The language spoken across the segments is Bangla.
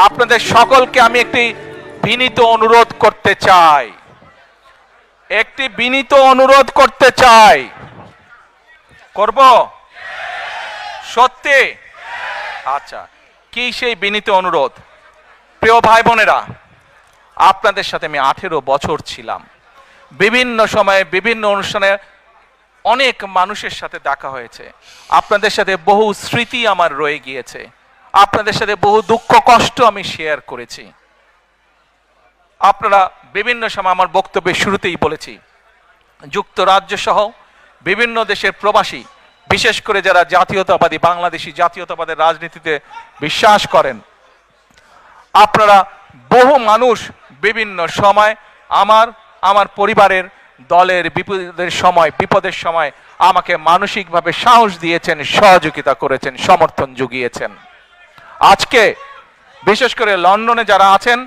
আপনাদের সকলকে আমি একটি বিনীত অনুরোধ করতে চাই, করব সত্যি? আচ্ছা, কি সেই বিনীত অনুরোধ? প্রিয় ভাই বোনেরা, আপনাদের সাথে আমি 18 বছর ছিলাম। বিভিন্ন সময়ে বিভিন্ন অনুষ্ঠানে অনেক মানুষের সাথে দেখা হয়েছে। আপনাদের সাথে বহু স্মৃতি আমার রয়ে গিয়েছে। আপনাদের সাথে বহু দুঃখ কষ্ট আমি শেয়ার করেছি। আপনারা বিভিন্ন সময় আমার বক্তব্যের শুরুতেই বলেছি, যুক্তরাজ্য সহ বিভিন্ন দেশের প্রবাসী, বিশেষ করে যারা জাতীয়তাবাদী বাংলাদেশি জাতীয়তাবাদের রাজনীতিতে বিশ্বাস করেন, আপনারা বহু মানুষ বিভিন্ন সময় আমার পরিবারের দলের বিপদের সময় আমাকে মানসিকভাবে সাহস দিয়েছেন, সহযোগিতা করেছেন, সমর্থন জুগিয়েছেন। আজকে বিশেষ করে লন্ডনে যারা আছেন,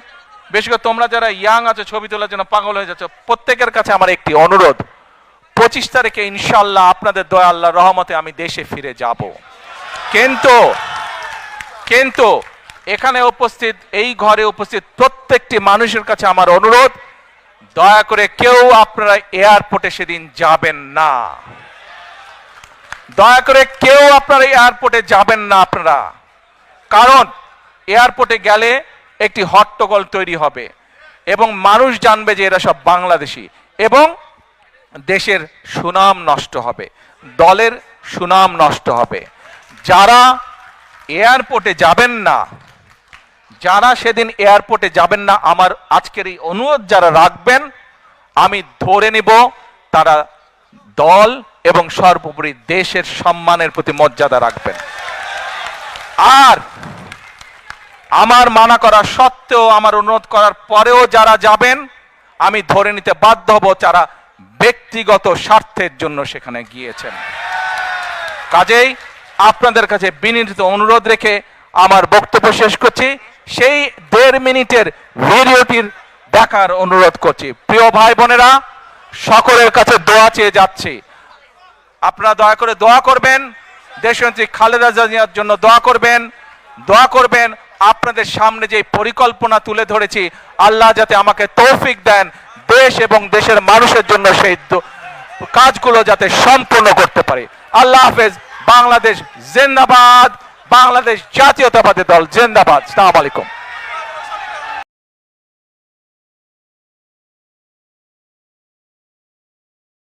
বিশেষ করে তোমরা যারা ইয়াং আছো, ছবি তোলার জন্য পাগল হয়ে যাচ্ছ, প্রত্যেকের কাছে আমার একটি অনুরোধ, 25 তারিখে ইনশাআল্লাহ আপনাদের দয়া আল্লাহর রহমতে আমি দেশে ফিরে যাব। কিন্তু এখানে উপস্থিত, এই ঘরে উপস্থিত প্রত্যেকটি মানুষের কাছে আমার অনুরোধ, দয়া করে কেউ আপনারা এয়ারপোর্টে সেদিন যাবেন না। দয়া করে কেউ আপনারা এয়ারপোর্টে যাবেন না আপনারা, কারণ এয়ারপোর্টে গেলে একটি হট্টগোল তৈরি হবে এবং মানুষ জানবে যে এরা সব বাংলাদেশি, এবং দেশের সুনাম নষ্ট হবে, দলের সুনাম নষ্ট হবে। যারা এয়ারপোর্টে যাবেন না, যারা সেদিন এয়ারপোর্টে যাবেন না, আমার আজকের এই অনুরোধ যারা রাখবেন, আমি ধরে নিব তারা দল এবং সর্বোপরি দেশের সম্মানের প্রতি মর্যাদা রাখবেন। আর আমার মানা করা সত্ত্বেও, আমার অনুরোধ করার পরেও যারা যাবেন, আমি ধরে নিতে বাধ্য হব যারা ব্যক্তিগত স্বার্থের জন্য সেখানে গিয়েছেন। কাজেই আপনাদের কাছে বিনীত অনুরোধ রেখে আমার বক্তব্য শেষ করছি। সেই 1.5 মিনিটের ভিডিওটির দেখার অনুরোধ করছি। প্রিয় ভাই বোনেরা, সকলের কাছে দোয়া চেয়ে যাচ্ছি, আপনারা দয়া করে দোয়া করবেন, দেশনেত্রী খালেদা জিয়ার জন্য দোয়া করবেন। আপনাদের সামনে যে পরিকল্পনা তুলে ধরেছি, আল্লাহ যাতে আমাকে তৌফিক দেন দেশ এবং দেশের মানুষের জন্য সেই কাজগুলো যাতে সম্পূর্ণ করতে পারি। আল্লাহ হাফেজ। বাংলাদেশ জিন্দাবাদ, বাংলাদেশ জাতীয়তাবাদী দল জিন্দাবাদ। আসসালামু আলাইকুম।